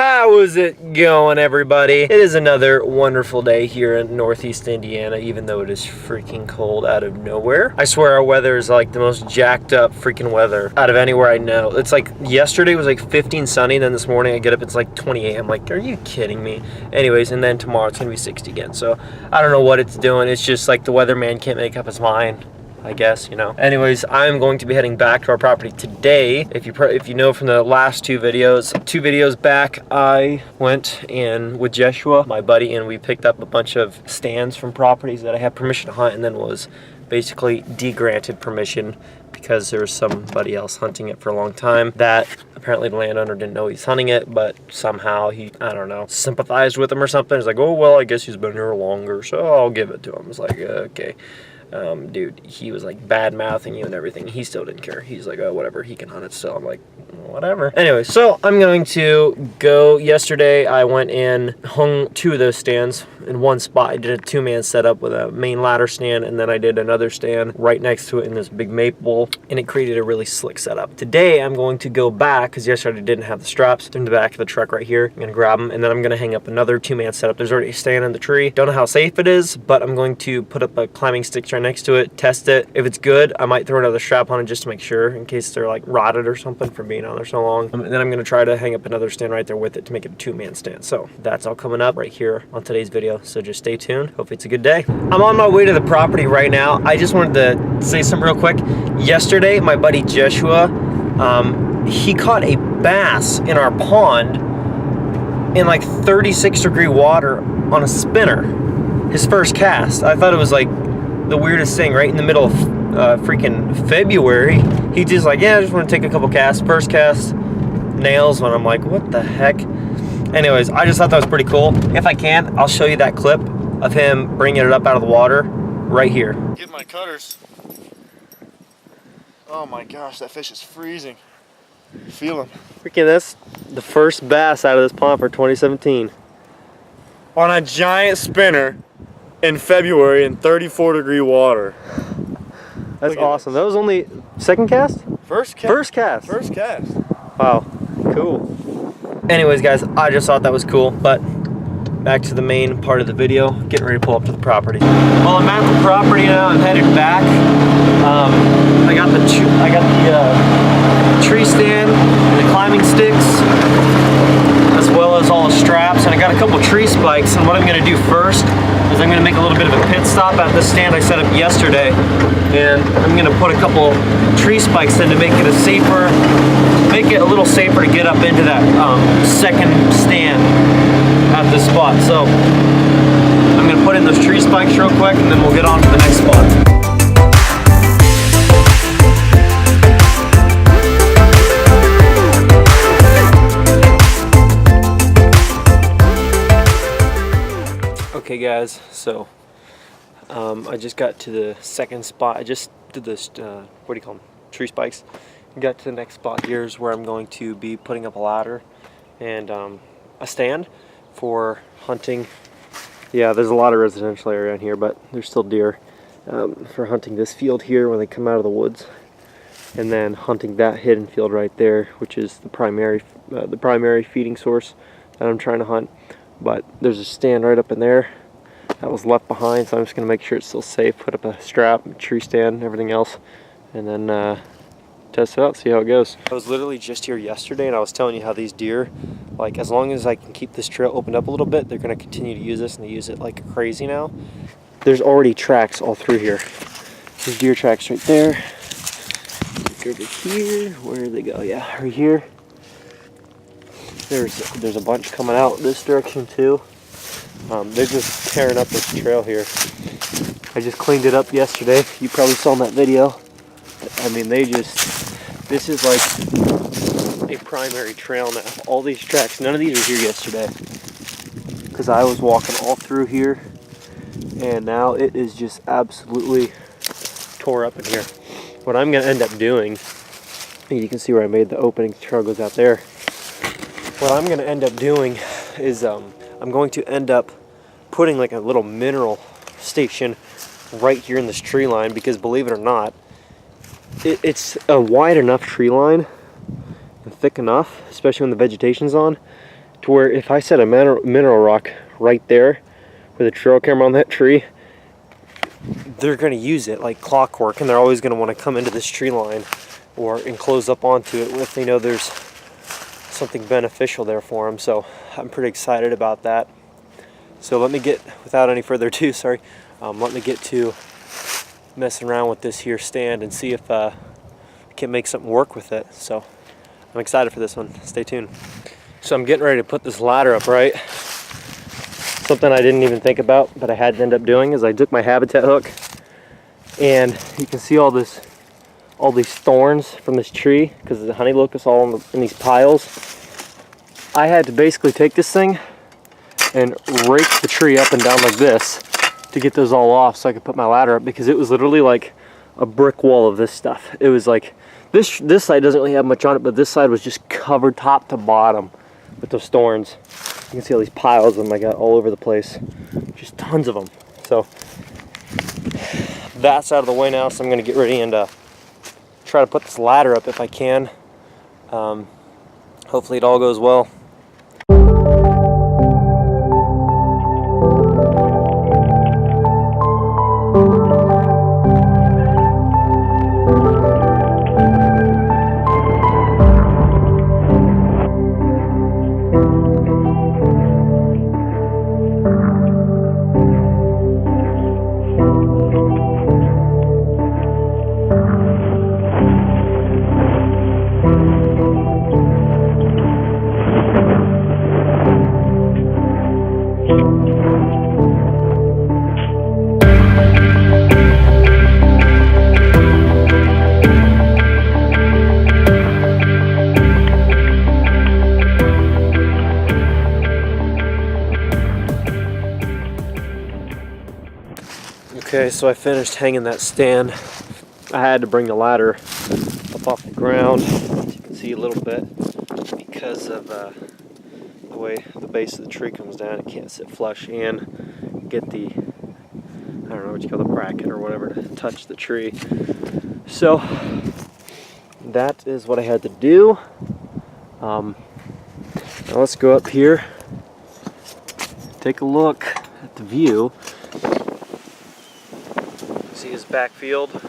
How is it going, everybody? It is another wonderful day here in Northeast Indiana, even though it is freaking cold out of nowhere. I swear our weather is like the most jacked up freaking weather out of anywhere I know. It's like yesterday was like 15 sunny, then this morning I get up, it's like 28. I'm like, are you kidding me? Anyways, and then tomorrow it's gonna be 60 again. So I don't know what it's doing. It's just like the weatherman can't make up his mind, I guess, you know. Anyways, I'm going to be heading back to our property today. If you know from the last two videos back, I went in with Jeshua, my buddy, and we picked up a bunch of stands from properties that I had permission to hunt, and then was basically de-granted permission because there was somebody else hunting it for a long time that apparently the landowner didn't know he's hunting it, but somehow he, I don't know, sympathized with him or something. He's like, oh, well, I guess he's been here longer, so I'll give it to him. It's like, okay. Dude, he was like bad mouthing you and everything. He still didn't care. He's like, oh, whatever, he can hunt it still. I'm like, whatever. Anyway, so I'm going to go. Yesterday I went in, hung two of those stands in one spot. I did a two-man setup with a main ladder stand, and then I did another stand right next to it in this big maple, and it created a really slick setup. Today I'm going to go back, because yesterday I didn't have the straps, in the back of the truck right here. I'm gonna grab them, and then I'm gonna hang up another two-man setup. There's already a stand in the tree. Don't know how safe it is, but I'm going to put up a climbing stick right next to it, test it. If it's good, I might throw another strap on it just to make sure, in case they're like rotted or something from being on there so long. And then I'm gonna try to hang up another stand right there with it to make it a two-man stand. So that's all coming up right here on today's video, so just stay tuned. Hopefully it's a good day. I'm on my way to the property right now. I just wanted to say something real quick. Yesterday, my buddy Jeshua, he caught a bass in our pond in like 36-degree water on a spinner. His first cast. I thought it was like the weirdest thing, right in the middle of freaking February. He just like, yeah, I just want to take a couple casts. First cast, nails, when I'm like, what the heck? Anyways, I just thought that was pretty cool. If I can, I'll show you that clip of him bringing it up out of the water right here. Get my cutters. Oh my gosh, that fish is freezing. Feel him. Freaking, that's the first bass out of this pond for 2017. On a giant spinner in February in 34-degree water. That's awesome. That was only second cast? First cast. First cast. First cast. Wow, cool. Anyways, guys, I just thought that was cool, but back to the main part of the video, getting ready to pull up to the property. Well, I'm at the property now. I'm headed back. I got the tree stand and the climbing sticks, as well as all the straps, and I got a couple tree spikes. And what I'm going to do first is I'm going to make a little bit of a pit stop at this stand I set up yesterday, and I'm going to put a couple tree spikes in to make it a little safer to get up into that second stand at this spot. So I'm going to put in those tree spikes real quick, and then we'll get on to the next spot. Okay guys, so I just got to the second spot. I just did this, what do you call them, tree spikes. Got to the next spot. Here's where I'm going to be putting up a ladder and a stand for hunting. Yeah, there's a lot of residential area in here, but there's still deer. For hunting this field here when they come out of the woods, and then hunting that hidden field right there, which is the primary feeding source that I'm trying to hunt. But there's a stand right up in there that was left behind, so I'm just going to make sure it's still safe, put up a strap, a tree stand, everything else, and then test it out, see how it goes. I was literally just here yesterday, and I was telling you how these deer, like, as long as I can keep this trail opened up a little bit, they're going to continue to use this, and they use it like crazy now. There's already tracks all through here. There's deer tracks right there. Look over here. Where did they go? Yeah, right here. There's a bunch coming out this direction too. They're just tearing up this trail here. I just cleaned it up yesterday. You probably saw in that video. I mean, this is like a primary trail now. All these tracks, none of these were here yesterday, because I was walking all through here, and now it is just absolutely tore up in here. What I'm going to end up doing, you can see where I made the opening, the trail goes out there. What I'm going to end up doing is I'm going to end up putting like a little mineral station right here in this tree line, because believe it or not, it's a wide enough tree line and thick enough, especially when the vegetation's on, to where if I set a mineral rock right there with a trail camera on that tree, they're going to use it like clockwork, and they're always going to want to come into this tree line or enclose up onto it if they know there's something beneficial there for them. So I'm pretty excited about that. So let me get, without any further ado, let me get to messing around with this here stand and see if I can make something work with it. So I'm excited for this one. Stay tuned. So I'm getting ready to put this ladder up, right? Something I didn't even think about, but I had to end up doing, is I took my habitat hook, and you can see all these thorns from this tree because the honey locust all in these piles. I had to basically take this thing and rake the tree up and down like this to get those all off so I could put my ladder up, because it was literally like a brick wall of this stuff. It was like this side doesn't really have much on it, but this side was just covered top to bottom with those thorns. You can see all these piles of them I got all over the place, just tons of them. So that's out of the way now, so I'm going to get ready and try to put this ladder up if I can. Hopefully it all goes well. Okay, so I finished hanging that stand. I had to bring the ladder up off the ground, as you can see a little bit, because of the way the base of the tree comes down. It can't sit flush and get the, I don't know what you call the bracket or whatever, to touch the tree. So that is what I had to do. Now let's go up here, take a look at the view. See his backfield. The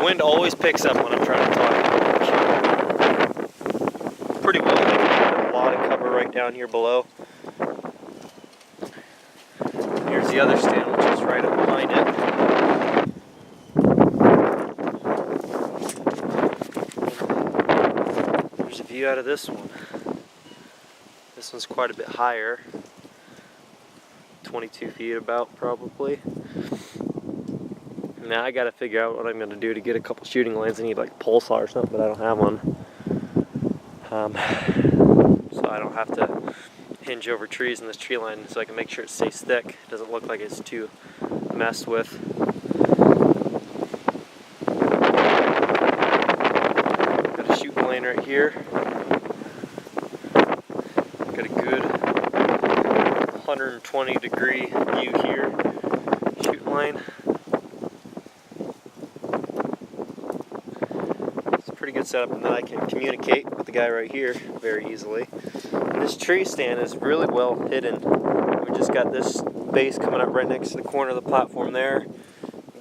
wind always picks up when I'm trying to talk. Pretty well. A lot of cover right down here below. Here's the other stand, which is right up behind it. There's a view out of this one. This one's quite a bit higher. 22 feet about, probably. Now I gotta figure out what I'm gonna do to get a couple shooting lanes. I need like pulsar or something, but I don't have one. So I don't have to hinge over trees in this tree line, so I can make sure it stays thick. It doesn't look like it's too messed with. Got a shooting lane right here. Got a good 120-degree view here, shooting lane. It's a pretty good setup, and then I can communicate with the guy right here very easily. This tree stand is really well hidden. We just got this base coming up right next to the corner of the platform there.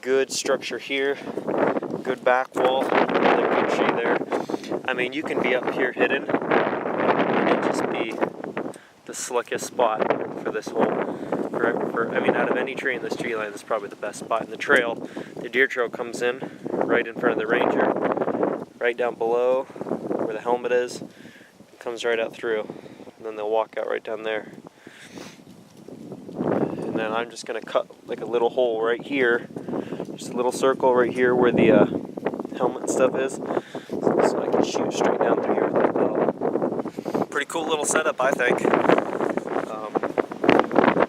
Good structure here, good back wall, another good tree there. I mean, you can be up here hidden and it just be the slickest spot for this whole, I mean, out of any tree in this tree line, this is probably the best spot in the trail. The deer trail comes in right in front of the ranger, right down below where the helmet is. It comes right out through, and then they'll walk out right down there. And then I'm just gonna cut like a little hole right here, just a little circle right here where the helmet and stuff is, so I can shoot straight down through here with that bow. Pretty cool little setup, I think.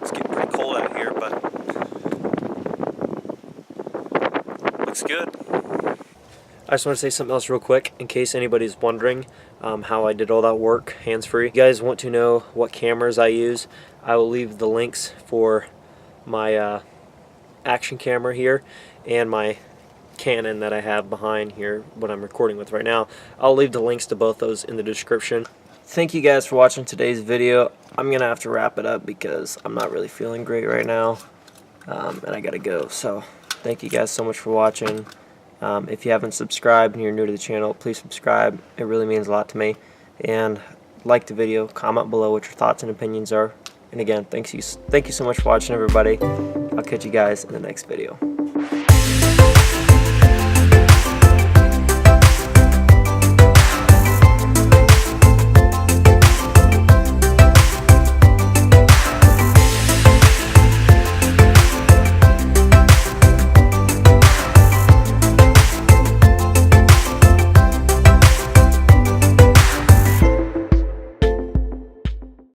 It's getting pretty cold out here, but looks good. I just want to say something else real quick, in case anybody's wondering how I did all that work hands-free. If you guys want to know what cameras I use, I will leave the links for my action camera here and my Canon that I have behind here, what I'm recording with right now. I'll leave the links to both those in the description. Thank you guys for watching today's video. I'm gonna have to wrap it up because I'm not really feeling great right now, and I gotta go. So thank you guys so much for watching. If you haven't subscribed and you're new to the channel, please subscribe. It really means a lot to me. And like the video, comment below what your thoughts and opinions are. And again, thank you so much for watching, everybody. I'll catch you guys in the next video.